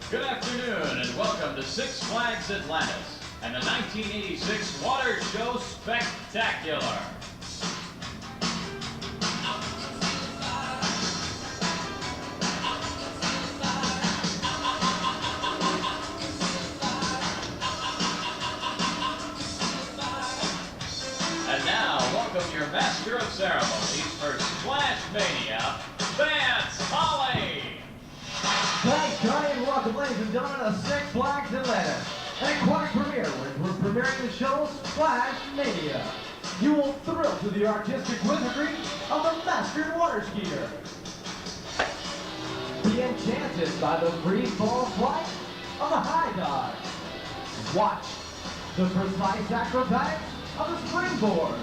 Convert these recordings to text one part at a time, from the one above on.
Good afternoon and welcome to Six Flags Atlantis and the 1986 Water Show Spectacular. And now, welcome your Master of Ceremonies for Splashmania, Vance Holly. Thanks, Johnny, and welcome, ladies and gentlemen, to Six Flags Atlantis. An aquatic premiere, where we're premiering the show Splashmania. You will thrill to the artistic wizardry of the master water skier. Be enchanted by the free-fall flight of the high dive. Watch the precise acrobatics of the springboard.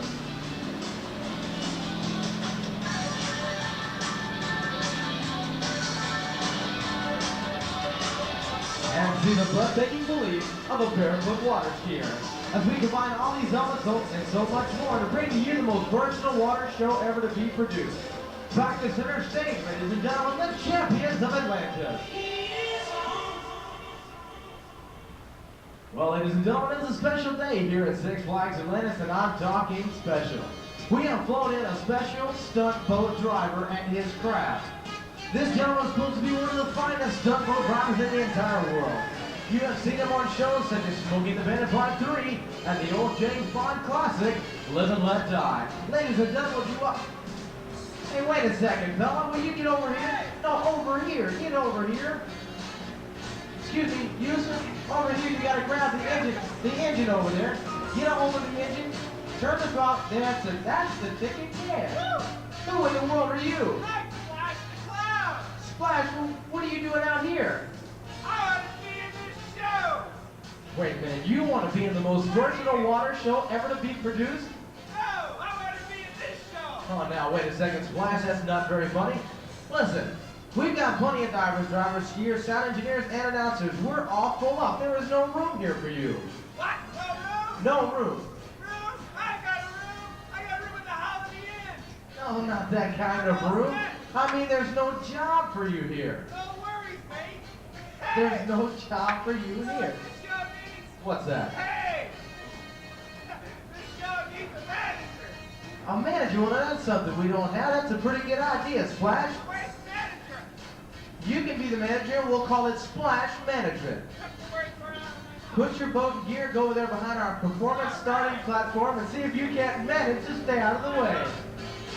And see the breathtaking belief of a barefoot water skier. As we combine all these elements and so much more to bring to you the most versatile water show ever to be produced. Back to center stage, ladies and gentlemen, the champions of Atlantis. Well, ladies and gentlemen, it's a special day here at Six Flags Atlantis, and I'm talking special. We have flown in a special stunt boat driver and his craft. This gentleman is supposed to be one of the finest stunt boat drivers in the entire world. You have seen him on shows such as Smokey the Bandit Part 3 and the old James Bond classic, Live and Let Die. Ladies and gentlemen, you up? Hey, wait a second, fella. Will you get over here? No, over here. Get over here. Excuse me, you sir. Over here, you gotta grab the engine over there. Get over the engine. Turn the valve. That's the ticket. Yeah. Who in the world are you? Splash, what are you doing out here? I want to be in this show! Wait a minute, you want to be in the most versatile water show ever to be produced? No, I want to be in this show! Oh, now, wait a second, Splash, that's not very funny. Listen, we've got plenty of divers, drivers, skiers, sound engineers, and announcers. We're all full up. There is no room here for you. What? No room? No room. Room? I got a room! I got a room at the Holiday Inn! No, not that kind of room. I mean, there's no job for you here. No worries, mate! Hey! There's no job for you You know here. what this show needs? What's that? Hey! This show needs a manager! A manager? Well, that's something we don't have. That's a pretty good idea, Splash. Where's the manager? You can be the manager, and we'll call it Splash Management. Put your boat in gear, go over there behind our performance starting platform, and see if you can't manage to stay out of the way.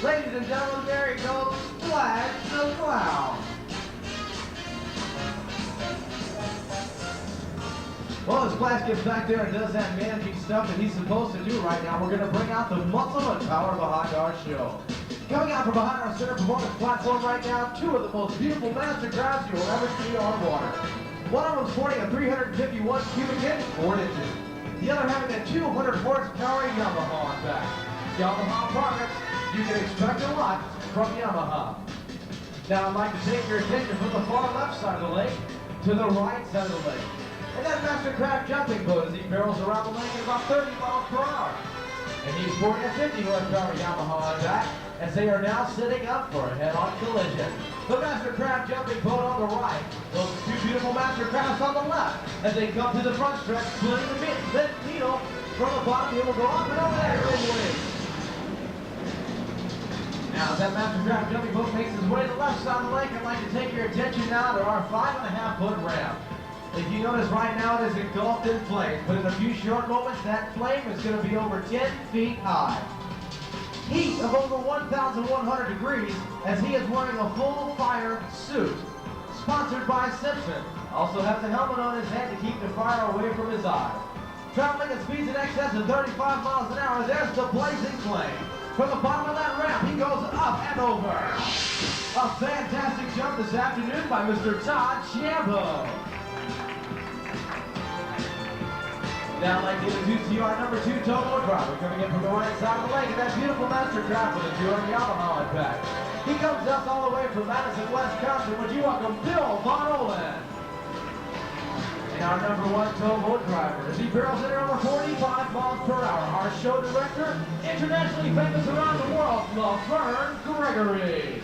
Ladies and gentlemen, there he goes, Splash the Clown. Well, as Splash gets back there and does that managing stuff that he's supposed to do right now, we're going to bring out the muscle and power behind our show. Coming out from behind our center performance platform right now, two of the most beautiful master crafts you'll ever see on water. One of them sporting a 351 cubic inch, 4 inches. The other having a 200 horsepower Yamaha on back. Yamaha products, you can expect a lot from Yamaha. Now I'd like to take your attention from the far left side of the lake to the right side of the lake. And that Mastercraft jumping boat as he barrels around the lake at about 30 miles per hour. And he's sporting a 50 horsepower Yamaha on back as they are now setting up for a head-on collision. The Mastercraft jumping boat on the right, those two beautiful Mastercrafts on the left as they come to the front stretch, splitting the needle from the bottom. It will go up and over there midway. Now, as that Mastercraft jumping boat makes its way to the left side of the lake, I'd like to take your attention now to our 5.5-foot ramp. If you notice right now, it is engulfed in flames, but in a few short moments, that flame is going to be over 10 feet high. Heat of over 1,100 degrees as he is wearing a full fire suit. Sponsored by Simpson. Also has a helmet on his head to keep the fire away from his eyes. Traveling at speeds in excess of 35 miles an hour, there's the blazing flame. From the bottom of that ramp, he goes up and over. A fantastic jump this afternoon by Mr. Todd Shambo. Now I'd like to introduce to you our number 2 total driver coming in from the right side of the lake in that beautiful Mastercraft with a Jordan Yamaha on back. He comes up all the way from Madison, Wisconsin. Would you welcome Bill Von Olen? And our number 1 towboat driver as he barrels in at over 45 miles per hour. Our show director, internationally famous around the world, Laverne Gregory.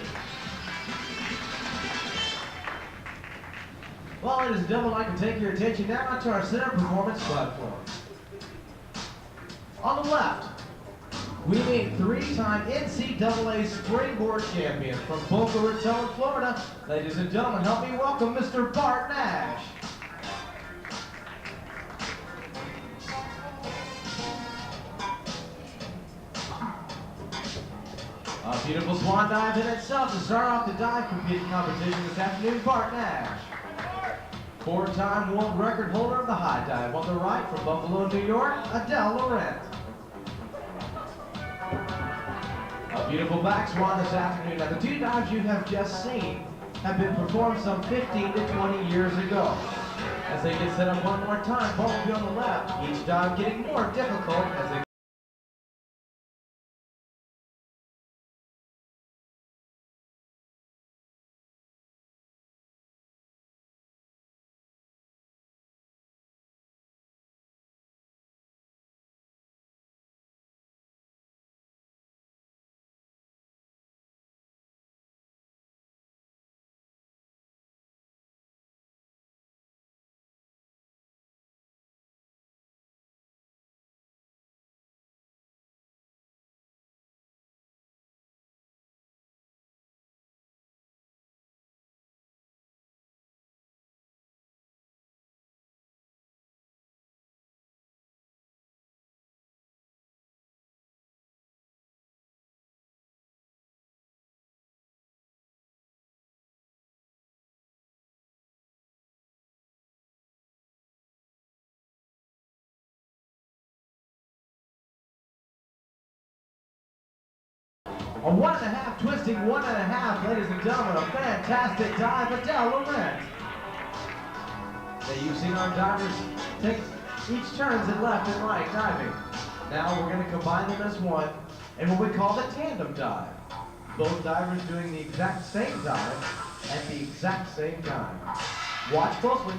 Well, ladies and gentlemen, I'd like to take your attention now to our center performance platform. On the left, we meet three-time NCAA springboard champion from Boca Raton, Florida. Ladies and gentlemen, help me welcome Mr. Bart Nash. A beautiful swan dive in itself to start off the dive competing competition this afternoon, Bart Nash. Four-time world record holder of the high dive on the right from Buffalo, New York, Adele Laurent. A beautiful back swan this afternoon. Now, the two dives you have just seen have been performed some 15 to 20 years ago. As they get set up one more time, both of you on the left, each dive getting more difficult as they a 1.5 twisting 1.5, ladies and gentlemen, a fantastic dive, Adele Laurent. Now you've seen our divers take each turns in left and right diving. Now we're going to combine them as one in what we call the tandem dive. Both divers doing the exact same dive at the exact same time. Watch closely.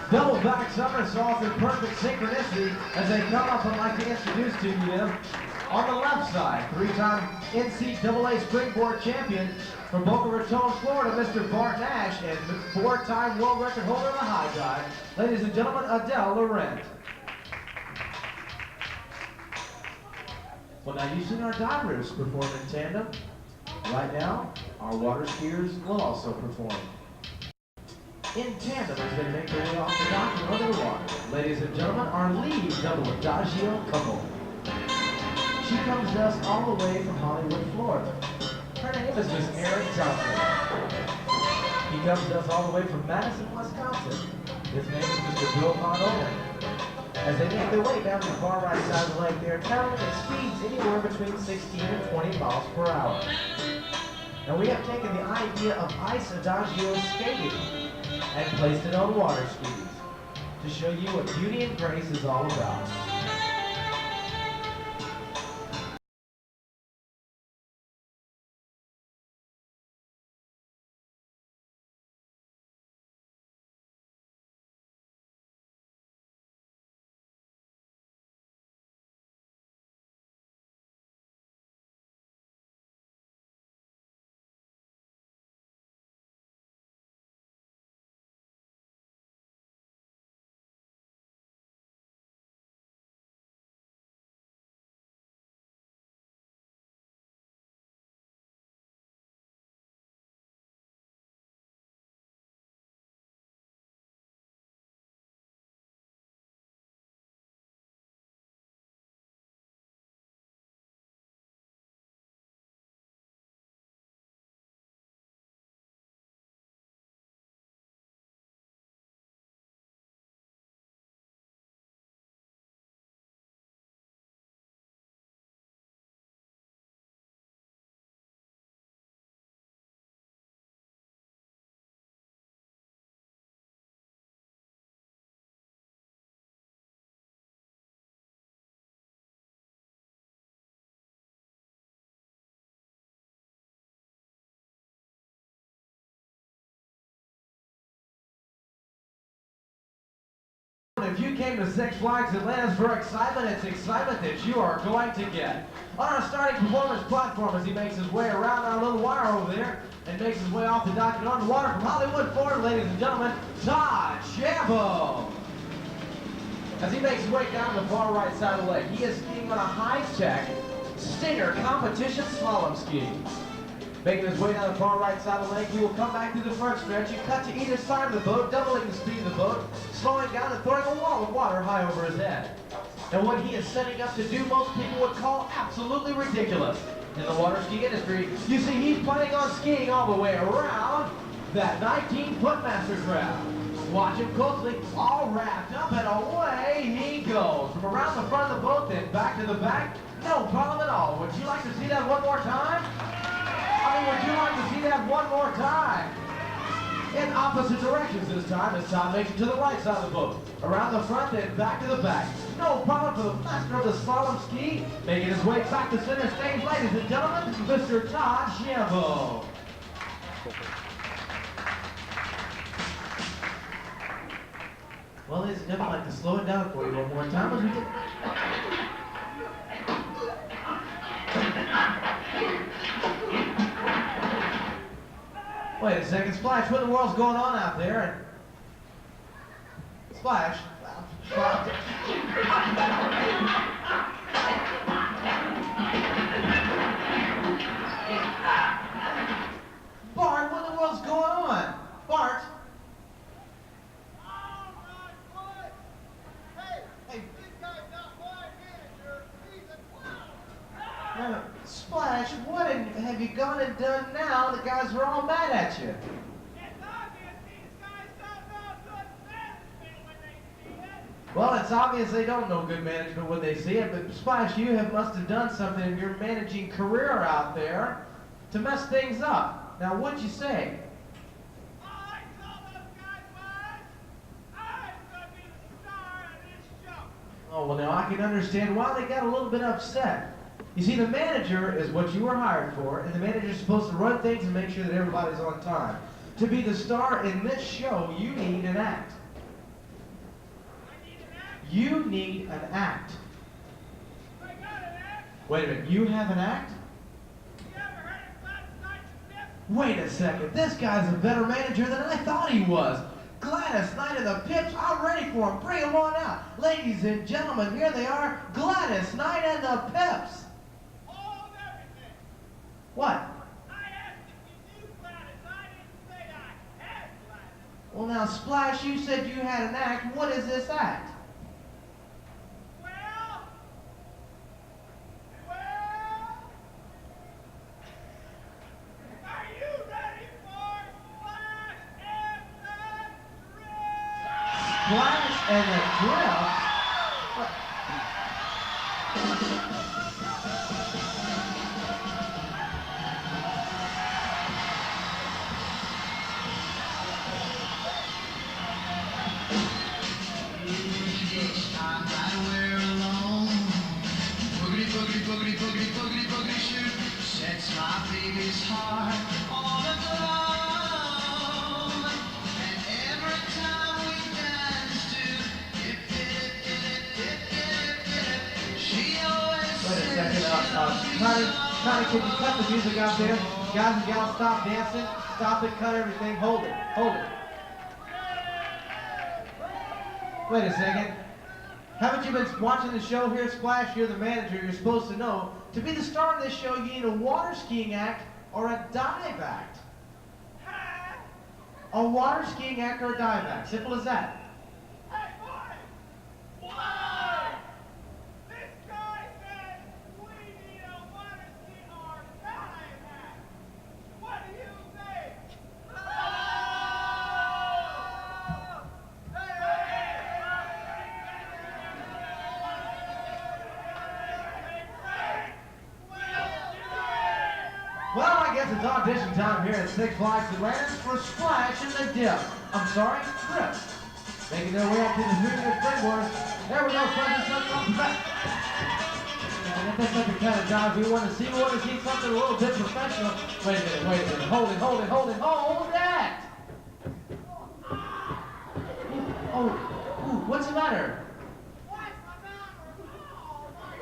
Double back somersaults in perfect synchronicity as they come up. I'd like to introduce to you on the left side, three-time NCAA springboard champion from Boca Raton, Florida, Mr. Bart Nash, and four-time world record holder of the high dive, ladies and gentlemen, Adele Laurent. Well, now you've seen our divers perform in tandem. Right now, our water skiers will also perform in tandem as they make their way off the dock and under the water. Ladies and gentlemen, our lead double adagio couple. She comes to us all the way from Hollywood, Florida. Her name is Miss Erin Johnson. He comes to us all the way from Madison, Wisconsin. His name is Mr. Bill Von Owen. As they make their way down the far right side of the lake, they are traveling at speeds anywhere between 16 and 20 miles per hour. Now we have taken the idea of ice adagio skating and placed it on water skis to show you what beauty and grace is all about. if you came to Six Flags Atlantis for excitement, it's excitement that you are going to get. On our starting performance platform as he makes his way around our little wire over there and makes his way off the dock and on the water from Hollywood forward, ladies and gentlemen, Todd Shambo. As he makes his way down the far right side of the lake, he is skiing on a high-tech Stinger competition slalom ski. Making his way down the far right side of the lake, he will come back through the front stretch and cut to either side of the boat, doubling the speed of the boat, slowing down and throwing a wall of water high over his head. And what he is setting up to do, most people would call absolutely ridiculous. In the water ski industry, you see he's planning on skiing all the way around that 19-foot mastercraft. Watch him closely, all wrapped up, and away he goes. From around the front of the boat, then back to the back, no problem at all. Would you like to see that one more time? I mean, would you like to see that one more time? In opposite directions this time, as Tom makes it to the right side of the boat. Around the front, then back to the back. No problem for the master of the slalom ski, making his way back to center stage, ladies and gentlemen, Mr. Todd Shambo. Well, ladies and gentlemen, I'd like to slow it down for you one more time as we get... Wait a second, Splash, what in the world's going on out there? Splash. Bart, what in the world's going on? Bart? Splash, what have you gone and done now? The guys are all mad at you. It's obvious these guys don't know good management when they see it. Well, it's obvious they don't know good management when they see it, but Splash, you must have done something in your managing career out there to mess things up. Now, what'd you say? All I told those guys was, I was going to be the star of this show. Oh, well, now I can understand why they got a little bit upset. You see, the manager is what you were hired for, and the manager's supposed to run things and make sure that everybody's on time. To be the star in this show, you need an act. I need an act. You need an act. I got an act. Wait a minute, you have an act? You ever heard of Gladys Knight and Pip? Wait a second, this guy's a better manager than I thought he was. Gladys Knight and the Pips, I'm ready for him. Bring him on out. Ladies and gentlemen, here they are, Gladys Knight and the Pips. Hold everything. What? I asked if you knew Gladys. I didn't say I had Gladys. Well, now, Splash, you said you had an act. What is this act? Well, are you ready for Splash and the Drill? Splash and the Drill? What? Connie, can you cut the music out there? Guys and gals, stop dancing. Stop it, cut everything. Hold it. Hold it. Wait a second. Haven't you been watching the show here, Splash? You're the manager. You're supposed to know. To be the star of this show, you need a water skiing act or a dive act. A water skiing act or a dive act. Simple as that. Hey, boy! Why? This guy said we need a water ski or dive act. What do you think? Well, I guess it's audition time here at Six Flags Atlantis for Splash and the Dip. I'm sorry, Drip. Making their way up to the junior springboard. There we go, friends. That's not the kind of job we want to see. We want to see something a little bit professional. Wait a minute. Hold it. Hold that! Oh, ooh, what's the matter? What's the matter? Oh, my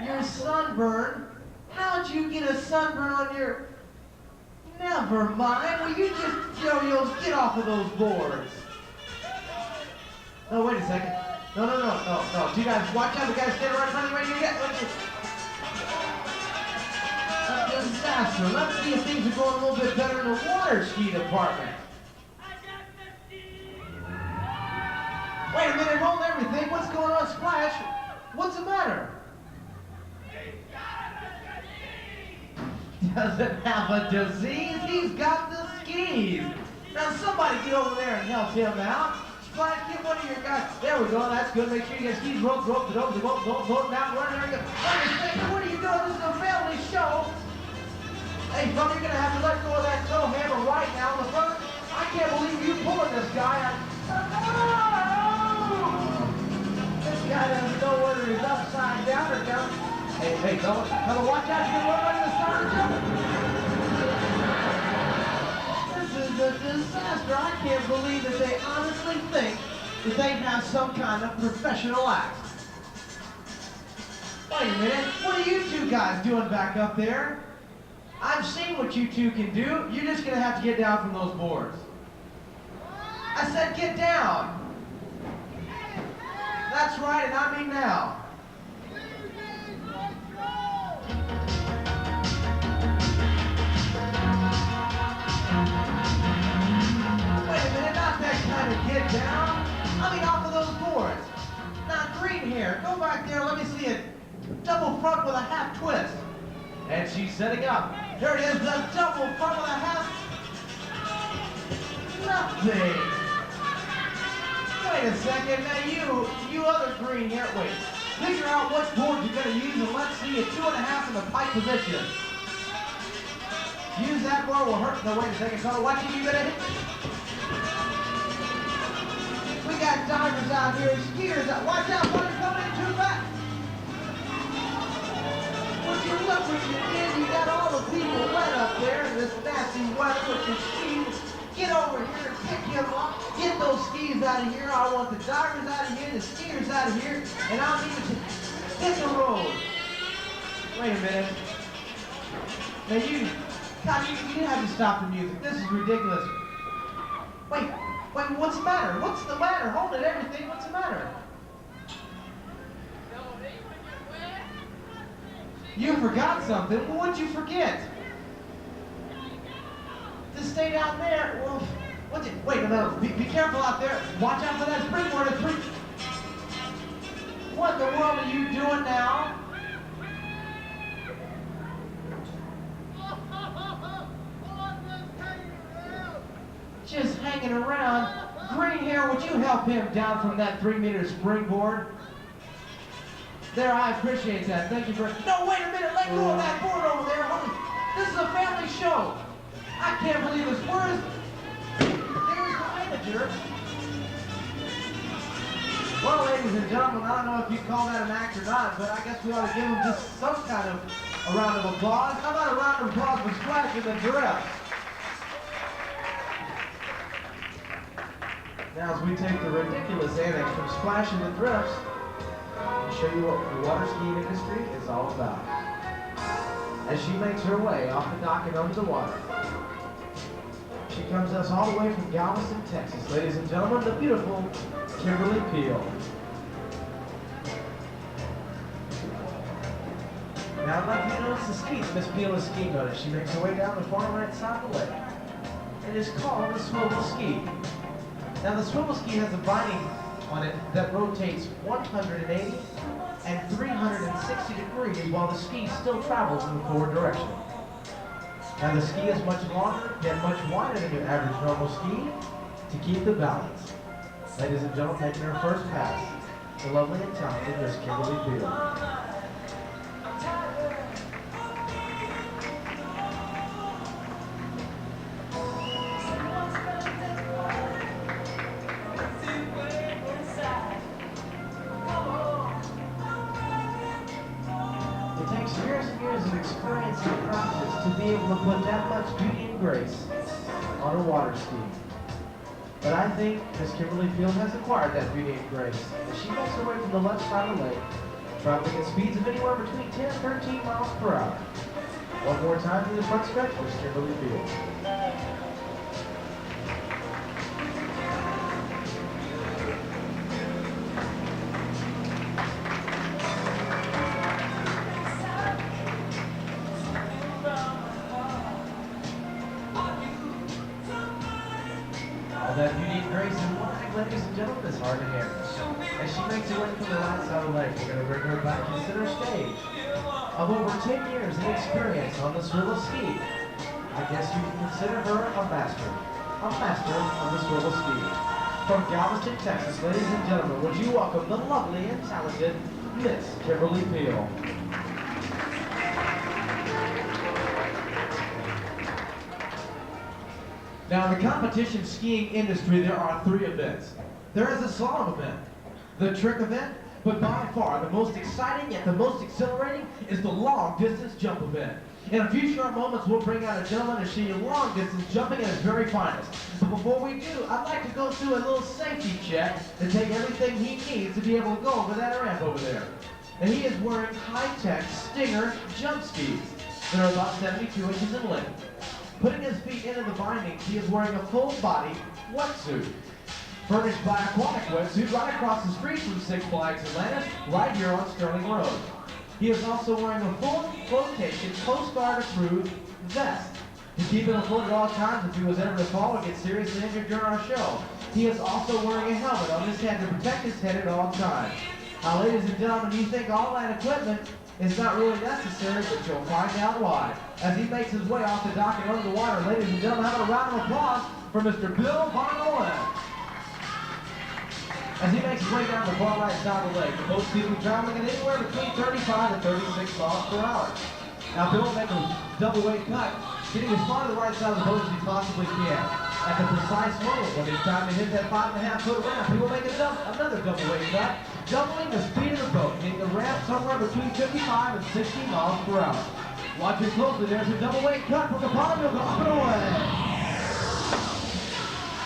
God. Your sunburn? How'd you get a sunburn on your... Never mind. Will you just, yo-yos, get off of those boards. No, wait a second. No. You guys, watch out. The guy's standing right in front of you right here. A disaster. Let's see if things are going a little bit better in the water ski department. I got the ski. Wait a minute, hold everything. What's going on, Splash? What's the matter? Doesn't have a disease, he's got the skis. Now somebody get over there and help him out. Splash, get one of your guys. There we go, that's good. Make sure you get skis, rope, the rope, down, where there you go. Wait a second, what are you doing? This is a family show. Hey, brother, you're gonna have to let go of that toe hammer right now in the front. I can't believe you pulling this guy. This guy doesn't know whether he's upside down or down. Hey, fella, watch out, you're gonna run right in the side of jump. This is a disaster. I can't believe that they honestly think that they have some kind of professional act. Wait a minute, what are you two guys doing back up there? I've seen what you two can do. You're just gonna have to get down from those boards. I said get down. That's right, and I mean now. Get down. I mean, off of those boards. Now, green hair, go back there. Let me see it. Double front with a half twist. And she's setting up. There it is, the double front with a half. Nothing. Wait a second. Now, you other green hair. Wait. Figure out what board you're going to use, and let's see a 2.5 in the pike position. Use that board will hurt. No, wait a second. Fella, watch it. You going to hit. We got divers out here, skiers out. Watch out, buddy, coming in too fast. Would you look what you did? You got all the people wet up there in this nasty weather with your skis. Get over here and pick him up. Get those skis out of here. I want the divers out of here, the skiers out of here, and I'll need you to hit the road. Wait a minute. Now God, you have to stop the music. This is ridiculous. Wait, what's the matter? What's the matter? Hold it, everything. What's the matter? You forgot something. Well, what'd you forget? To stay down there. Well, wait a minute. Be careful out there. Watch out for that springboard. What in the world are you doing now? Just hanging around. Green hair, would you help him down from that 3-meter springboard? There, I appreciate that. Thank you for... No, wait a minute. Let go of that board over there. This is a family show. I can't believe this. There's the manager. Well, ladies and gentlemen, I don't know if you call that an act or not, but I guess we ought to give him just some kind of a round of applause. How about a round of applause for Splash and the Giraffes? Now, as we take the ridiculous annex from Splash and the Drifts, to show you what the water skiing industry is all about. As she makes her way off the dock and under the water, she comes to us all the way from Galveston, Texas. Ladies and gentlemen, the beautiful Kimberly Peel. Now, I'd like you to notice the skis Miss Peel is skiing on as she makes her way down the far right side of the lake. It is called the swivel ski. Now, the swivel ski has a binding on it that rotates 180 and 360 degrees while the ski still travels in the forward direction. Now, the ski is much longer and much wider than your average normal ski to keep the balance. Ladies and gentlemen, making her first pass, the lovely and talented Miss Kimberly Peel. Experience and practice to be able to put that much beauty and grace on a water ski. But I think Miss Kimberly Field has acquired that beauty and grace, as she makes her way from the left side of the lake, traveling at speeds of anywhere between 10 and 13 miles per hour. One more time through the front stretch, Miss Kimberly Field. All that beauty and grace and wine, ladies and gentlemen, is hard to hear. As she makes her way from the right side of the lake, we're going to bring her back to center stage. Of over 10 years of experience on the swivel ski, I guess you can consider her a master. A master on the swivel ski. From Galveston, Texas, ladies and gentlemen, would you welcome the lovely and talented Miss Kimberly Field. Now, in the competition skiing industry, there are 3 events. There is a slalom event, the trick event, but by far the most exciting yet the most exhilarating is the long distance jump event. In a few short moments, we'll bring out a gentleman to show you long distance jumping at its very finest. But before we do, I'd like to go through a little safety check to take everything he needs to be able to go over that ramp over there. And he is wearing high-tech Stinger jump skis that are about 72 inches in length. Putting his feet into the bindings, he is wearing a full-body wetsuit, furnished by Aquatic Wetsuit right across the street from Six Flags Atlantis, right here on Sterling Road. He is also wearing a full flotation Coast Guard approved vest to keep him afloat at all times if he was ever to fall or get seriously injured during our show. He is also wearing a helmet on his head to protect his head at all times. Now, ladies and gentlemen, you think all that equipment is not really necessary, but you'll find out why. As he makes his way off the dock and under the water, ladies and gentlemen, have a round of applause for Mr. Bill Von Olen. As he makes his way down the far right side of the lake, the boat speed will be traveling at anywhere between 35 and 36 miles per hour. Now, Bill will make a double weight cut, getting as far to the right side of the boat as he possibly can. At the precise moment when it's time to hit that 5.5-foot ramp, he will make another double weight cut, doubling the speed of the boat, hitting the ramp somewhere between 55 and 60 miles per hour. Watch it closely, there's a double weight cut from the bottom of the up and away.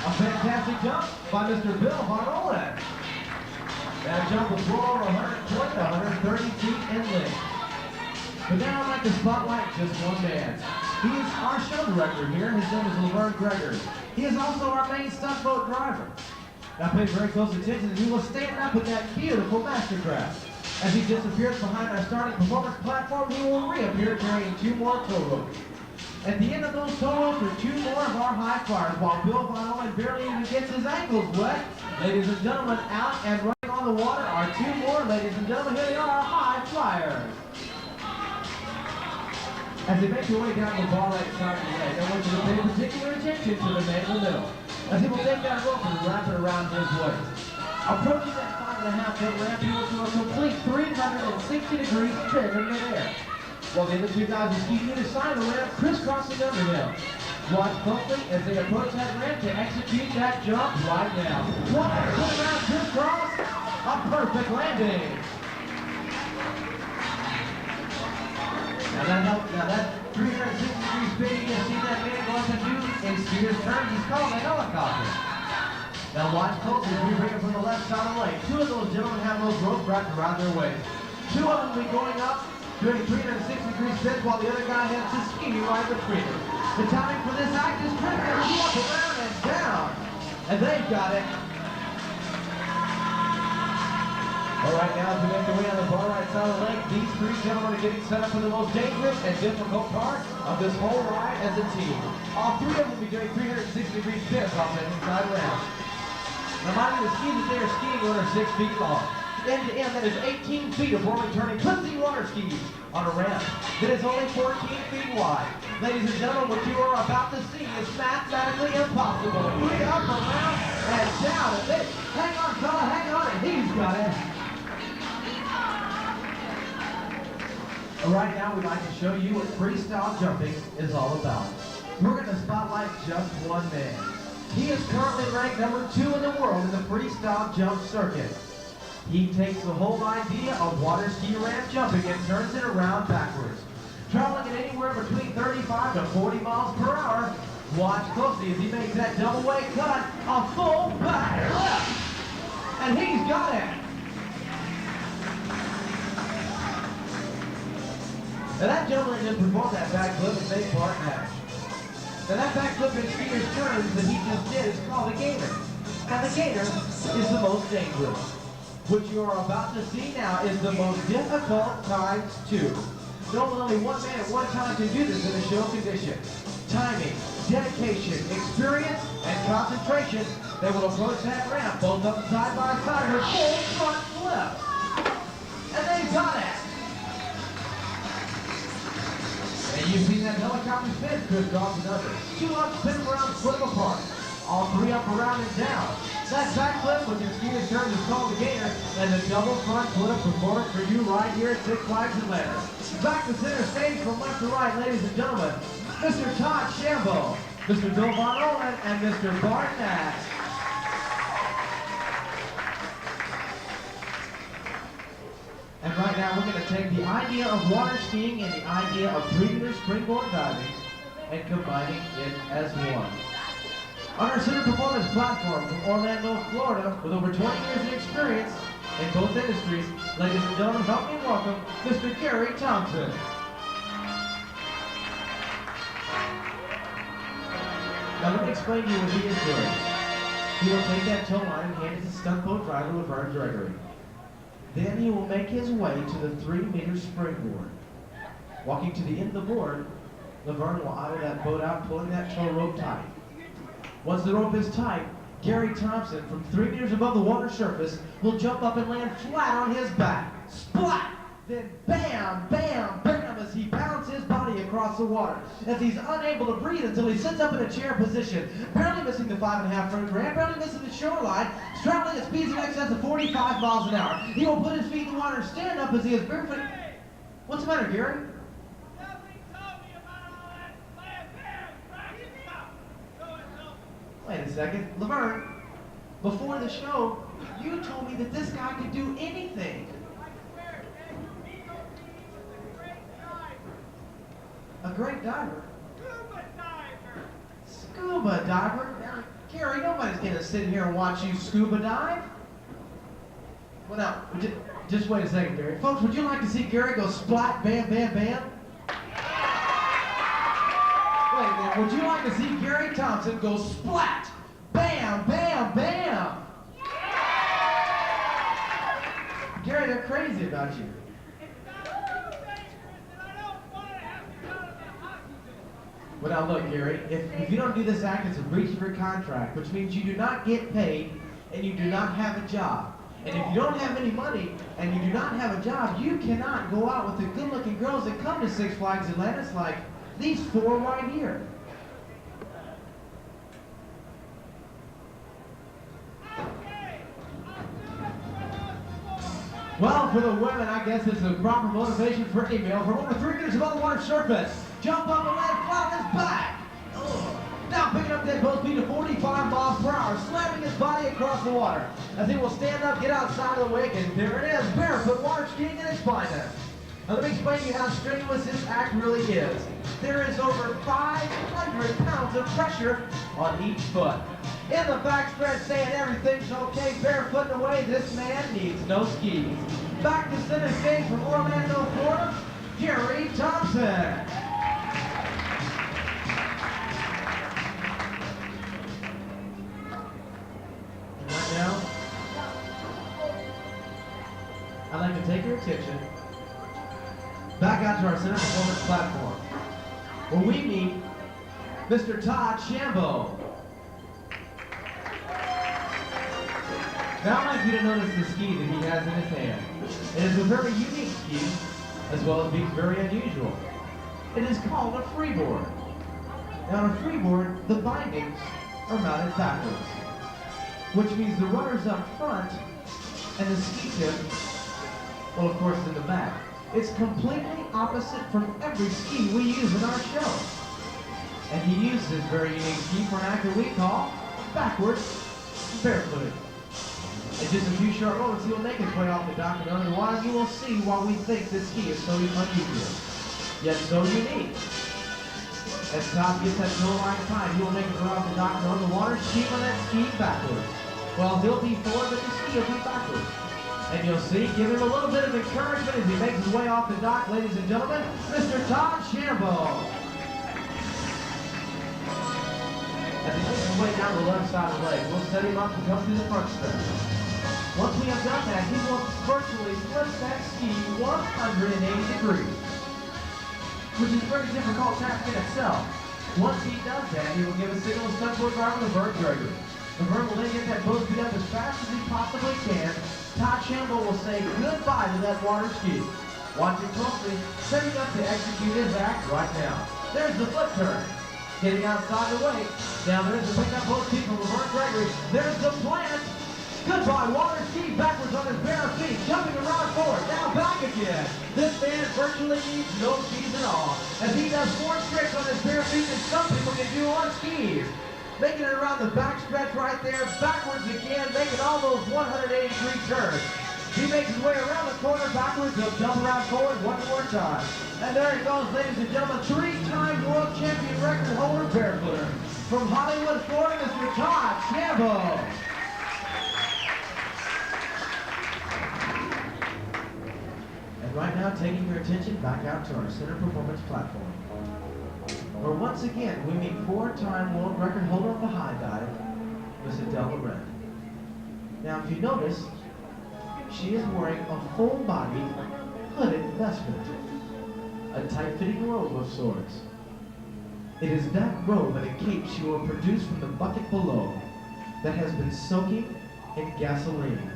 A fantastic jump by Mr. Bill Von Olen. That jump was well over 120 to 130 feet in length. But now I'd like to spotlight just one man. He is our show director here. His name is Laverne Gregory. He is also our main stunt boat driver. Now pay very close attention as he will stand up with that beautiful mastercraft. As he disappears behind our starting performance platform, he will reappear carrying 2 more tow ropes. At the end of those tow ropes are 2 more of our high flyers, while Bill Von Olen barely even gets his ankles wet. Ladies and gentlemen, out and running on the water are 2 more. Ladies and gentlemen, here they are, our high flyers. As they make their way down the far right side of the lake, I want you to pay particular attention to the man in the middle, as he will take that rope and wrap it around his waist. Approaching that 5.5-foot ramp, he will do a complete 360-degree spin in midair, while the other 2 guys will ski either side of the ramp, crisscrossing under him. Watch closely as they approach that ramp to execute that jump right now. One spin around, crisscross, a perfect landing. Now that 360-degree spin, you can see that man going to do in skiers terms is called a helicopter. Now watch closely as we bring it from the left side of the lake. 2 of those gentlemen have those ropes wrapped around their waist. 2 of them will be going up, doing 360-degree spins while the other guy has his ski right between them. The timing for this act is critical. She up around and down. And they've got it. All right, now as we make our way on the far right side of the lake, these 3 gentlemen are getting set up for the most dangerous and difficult part of this whole ride as a team. All 3 of them will be doing 360-degree spins off that inside ramp. Now, mind you, the skis that they are skiing on are 6 feet long. End to end, that is 18 feet of rolling, turning, twisting water skis on a ramp that is only 14 feet wide. Ladies and gentlemen, what you are about to see is mathematically impossible. Way up, around, and down. And they, hang on, fella, hang on, and he's got it. All right, now we'd like to show you what freestyle jumping is all about. We're going to spotlight just one man. He is currently ranked number 2 in the world in the freestyle jump circuit. He takes the whole idea of water ski ramp jumping and turns it around backwards. Traveling at anywhere between 35 to 40 miles per hour, Watch closely as he makes that double way cut, a full back flip. And he's got it. Now that gentleman just performed that backflip in Bay Park match. Now that backflip in skier's turns that he just did is called a gator. And the gator is the most dangerous. What you are about to see now is the most difficult times two. Normally only one man at one time can do this in a show condition. Timing, dedication, experience, and concentration. They will approach that ramp both up side by side with full front flip. And they got it. And you've seen that helicopter spin, crisscross and under. 2 up, spin around, split them apart. All 3 up, around, and down. That backflip with your skier's turn is called the gator, and the double front flip performance for you right here at Six Flags Atlantis. Back to center stage from left to right, ladies and gentlemen, Mr. Todd Shambo, Mr. Bill Von Olin, and Mr. Bart Nash. And right now we're going to take the idea of water skiing and the idea of 3-meter springboard diving and combining it as one. On our center performance platform from Orlando, Florida, with over 20 years of experience in both industries, ladies and gentlemen, help me welcome Mr. Gary Thompson. Now let me explain to you what he is doing. He will take that tow line and hand it to stunt boat driver Laverne Gregory. Then he will make his way to the 3-meter springboard. Walking to the end of the board, Laverne will idle that boat out, pulling that tow rope tight. Once the rope is tight, Gary Thompson, from 3 meters above the water surface, will jump up and land flat on his back. Splat! Then bam, bam, bam as he pounds his body across the water. As he's unable to breathe until he sits up in a chair position, barely missing the 5.5-foot ramp, barely missing the shoreline, traveling at speeds in excess of 45 miles an hour. He will put his feet in the water and stand up as he is barefoot. What's the matter, Gary? Wait a second, Laverne, before the show, you told me that this guy could do anything. A great diver? Scuba diver! Scuba diver? Now, Gary, nobody's gonna sit here and watch you scuba dive. Well now, just wait a second, Gary. Folks, would you like to see Gary go splat, bam, bam, bam? Wait a minute, would you like to see Gary Thompson go splat, bam, bam, bam? Gary, they're crazy about you. Well now look, Gary, if you don't do this act, it's a breach of your contract, which means you do not get paid and you do not have a job. And if you don't have any money and you do not have a job, you cannot go out with the good-looking girls that come to Six Flags Atlantis like these 4 right here. Well, for the women, I guess it's a proper motivation for any male from over 3 meters above the water surface. Jump up and land flat on his back. Ugh. Now picking up that boat speed of 45 miles per hour, slamming his body across the water. As he will stand up, get outside of the wake, and there it is, barefoot water skiing in its finest. Now let me explain to you how strenuous this act really is. There is over 500 pounds of pressure on each foot. In the backstretch saying everything's okay, barefooting away, this man needs no skis. Back to center stage from Orlando, Florida, Gary Thompson. Right now, I'd like to take your attention back out to our center performance platform, where we meet Mr. Todd Shambo. Now I'd like you to notice the ski that he has in his hand. It is a very unique ski, as well as being very unusual. It is called a freeboard. Now on a freeboard, the bindings are mounted backwards, which means the rudder's up front and the ski tip, well, of course, in the back. It's completely opposite from every ski we use in our show. And he uses this very unique ski for an act that we call backwards barefooting. In just a few short moments, he will make his way off the dock and under the water, and you will see why we think this ski is so unusual, yet so unique. As Todd gets that goal line tied, he will make it around the dock and on the water, ski on that ski backwards. Well, he'll be forward, but the ski will be backwards. And you'll see, give him a little bit of encouragement as he makes his way off the dock, ladies and gentlemen, Mr. Todd Shambo. As he makes his way down the left side of the leg, we'll set him up to come through the front stretch. Once we have done that, he will virtually flip that ski 180 degrees, which is a very difficult task in itself. Once he does that, he will give a signal to stuntboard driver Levert Gregory. Levert will then get that boat speed up as fast as he possibly can. Todd Shambo will say goodbye to that water ski. Watch it closely, setting up to execute his act right now. There's the flip turn. Getting outside the way. Now there's the pickup boat speed from Levert Gregory. There's the plant. Goodbye, water ski backwards on his bare feet, jumping around forward, now back again. This man virtually needs no skis at all, as he does 4 tricks on his bare feet that some people can do on skis. Making it around the back stretch right there, backwards again, making all those 180-degree turns. He makes his way around the corner backwards, he'll jump around forward one more time. And there he goes, ladies and gentlemen, 3-time world champion record holder barefooter. From Hollywood, Florida, Mr. Todd Shambo. Right now, taking your attention back out to our center performance platform, where once again we meet 4-time world record holder of the high dive, Miss Adele Loren. Now, if you notice, she is wearing a full-body hooded vestment, a tight-fitting robe of sorts. It is that robe and a cape she will produce from the bucket below that has been soaking in gasoline.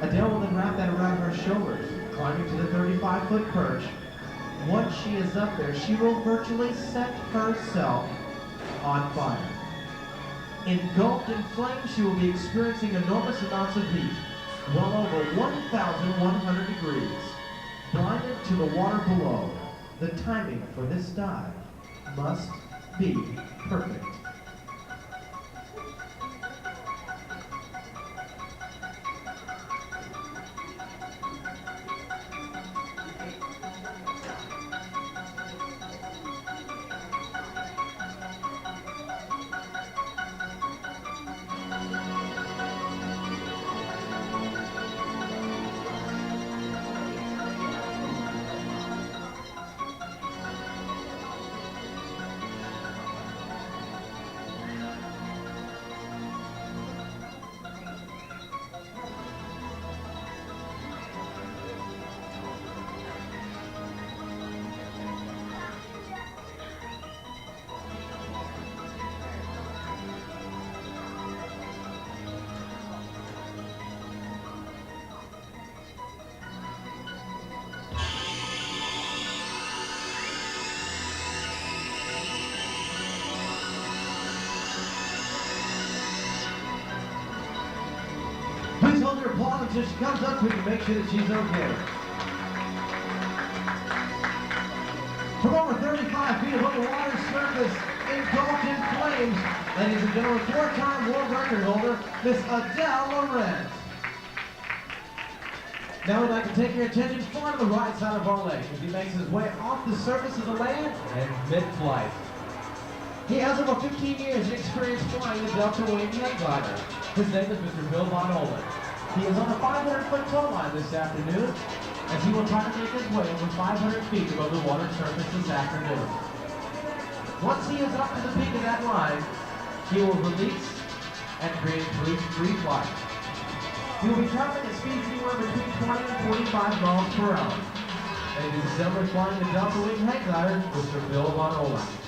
Adele will then wrap that around her shoulders, climbing to the 35-foot perch. Once she is up there, she will virtually set herself on fire. Engulfed in flames, she will be experiencing enormous amounts of heat, well over 1,100 degrees. Blinded to the water below, the timing for this dive must be perfect. Please hold your applause until she comes up so we can make sure that she's okay. From over 35 feet above the water's surface, engulfed in flames, ladies and gentlemen, 4-time world record holder, Miss Adele Loren. Now we'd like to take your attention far to the right side of our lake as he makes his way off the surface of the land and mid-flight. He has over 15 years of experience flying the Delta Wing hang glider. His name is Mr. Bill Von Olin. He is on the 500-foot tow line this afternoon, as he will try to make his way over 500 feet above the water surface this afternoon. Once he is up to the peak of that line, he will release and create free flight. He will be traveling at speeds anywhere between 20 and 45 miles per hour. Ladies and gentlemen, flying the Delta Wing hang glider, Mr. Bill Von Olin.